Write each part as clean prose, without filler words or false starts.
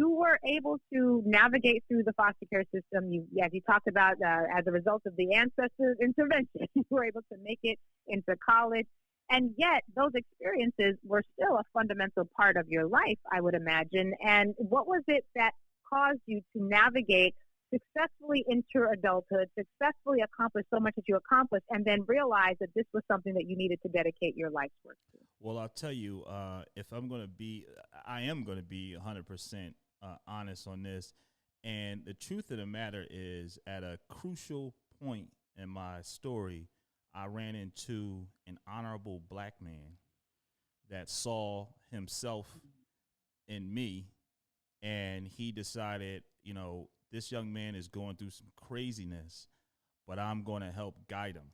you were able to navigate through the foster care system. As you talked about, as a result of the ancestors' intervention, you were able to make it into college. And yet those experiences were still a fundamental part of your life, I would imagine. And what was it that caused you to navigate successfully into adulthood, successfully accomplish so much that you accomplished, and then realize that this was something that you needed to dedicate your life's work to? Well, I'll tell you, if I'm going to be, I am going to be 100% honest on this. And the truth of the matter is, at a crucial point in my story, I ran into an honorable black man that saw himself in me, and he decided, this young man is going through some craziness, but I'm going to help guide him,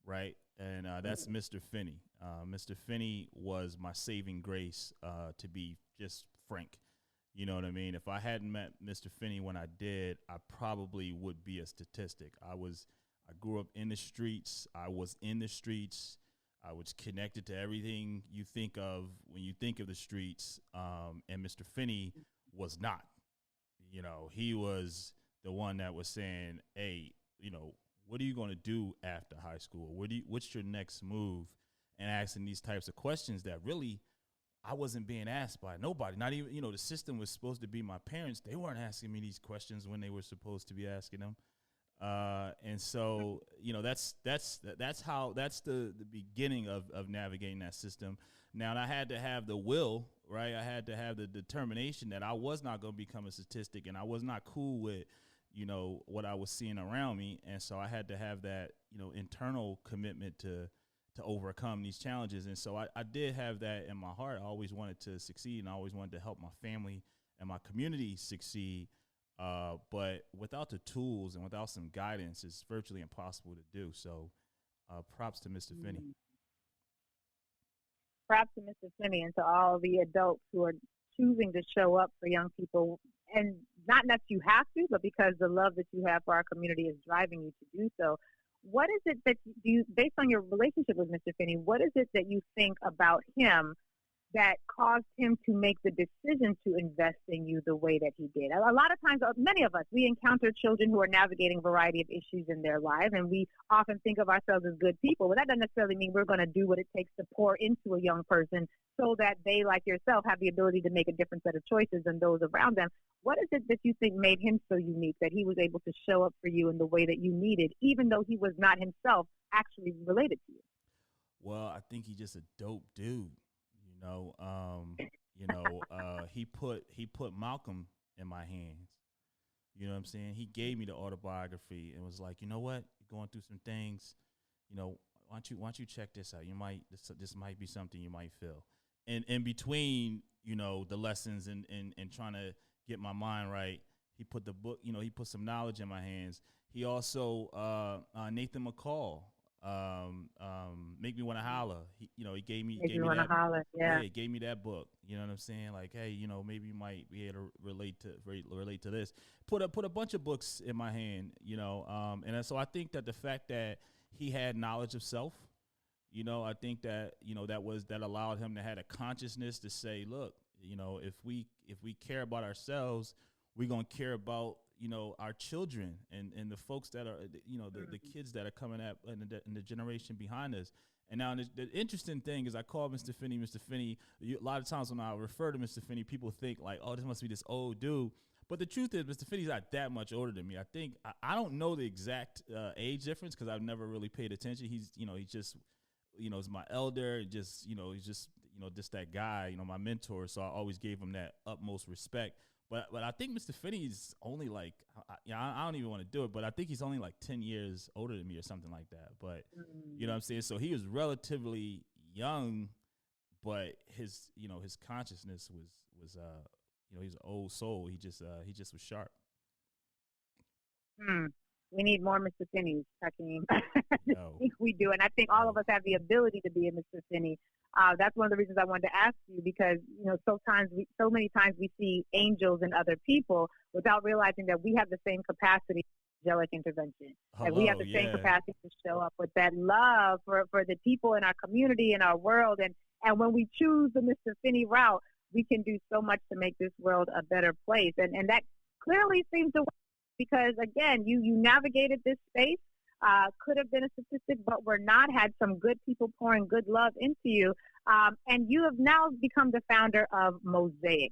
right? And that's Mr. Finney. Mr. Finney was my saving grace, to be just frank. You know what I mean? If I hadn't met Mr. Finney when I did, I probably would be a statistic. I grew up in the streets. I was in the streets. I was connected to everything you think of when you think of the streets. And Mr. Finney was not. He was the one that was saying, hey, what are you going to do after high school? What's your next move? And asking these types of questions that really I wasn't being asked by nobody. Not even, the system was supposed to be my parents. They weren't asking me these questions when they were supposed to be asking them. And so, that's the beginning of navigating that system. Now, and I had to have the will, right? I had to have the determination that I was not going to become a statistic, and I was not cool with, what I was seeing around me. And so I had to have that, internal commitment to overcome these challenges. And so I did have that in my heart. I always wanted to succeed, and I always wanted to help my family and my community succeed. But without the tools and without some guidance, it's virtually impossible to do. So props to Mr. Finney. Props to Mr. Finney and to all the adults who are choosing to show up for young people. And not that you have to, but because the love that you have for our community is driving you to do so. What is it that you, based on your relationship with Mr. Finney, what is it that you think about him that caused him to make the decision to invest in you the way that he did? A lot of times, many of us, we encounter children who are navigating a variety of issues in their lives, and we often think of ourselves as good people. But that doesn't necessarily mean we're going to do what it takes to pour into a young person so that they, like yourself, have the ability to make a different set of choices than those around them. What is it that you think made him so unique, that he was able to show up for you in the way that you needed, even though he was not himself actually related to you? Well, I think he's just a dope dude. He put Malcolm in my hands. You know what I'm saying? He gave me the autobiography and was like, you know what? You're going through some things. Why don't you check this out? This might be something you might feel. And in between, the lessons and trying to get my mind right, he put the book. He put some knowledge in my hands. He also Nathan McCall. Make Me Wanna Holler. He gave me that. Holler, yeah. He gave me that book. You know what I'm saying? Like, hey, maybe you might be able to relate to this. Put a bunch of books in my hand. And so I think that the fact that he had knowledge of self, I think that that allowed him to have a consciousness to say, look, if we care about ourselves, we're gonna care about our children and the folks that are, the kids that are coming up in the generation behind us. And now the interesting thing is I call Mr. Finney. A lot of times when I refer to Mr. Finney, people think like, oh, this must be this old dude. But the truth is, Mr. Finney's not that much older than me. I think I don't know the exact age difference because I've never really paid attention. He's just, is my elder. He's just that guy, my mentor. So I always gave him that utmost respect. But I think Mr. Finney's only like, I don't even want to do it, but I think he's only like 10 years older than me or something like that. But you know what I'm saying? So he was relatively young, but his consciousness was he's an old soul. He just was sharp. We need more Mr. Finneys, Hakeem. I think we do. And I think all of us have the ability to be a Mr. Finney. That's one of the reasons I wanted to ask you because, so many times we see angels in other people without realizing that we have the same capacity for angelic intervention. That we have the same capacity to show up with that love for the people in our community, in our world. And when we choose the Mr. Finney route, we can do so much to make this world a better place. And that clearly seems to work because, again, you navigated this space, could have been a statistic, but we're not, had some good people pouring good love into you. And you have now become the founder of Mosaic.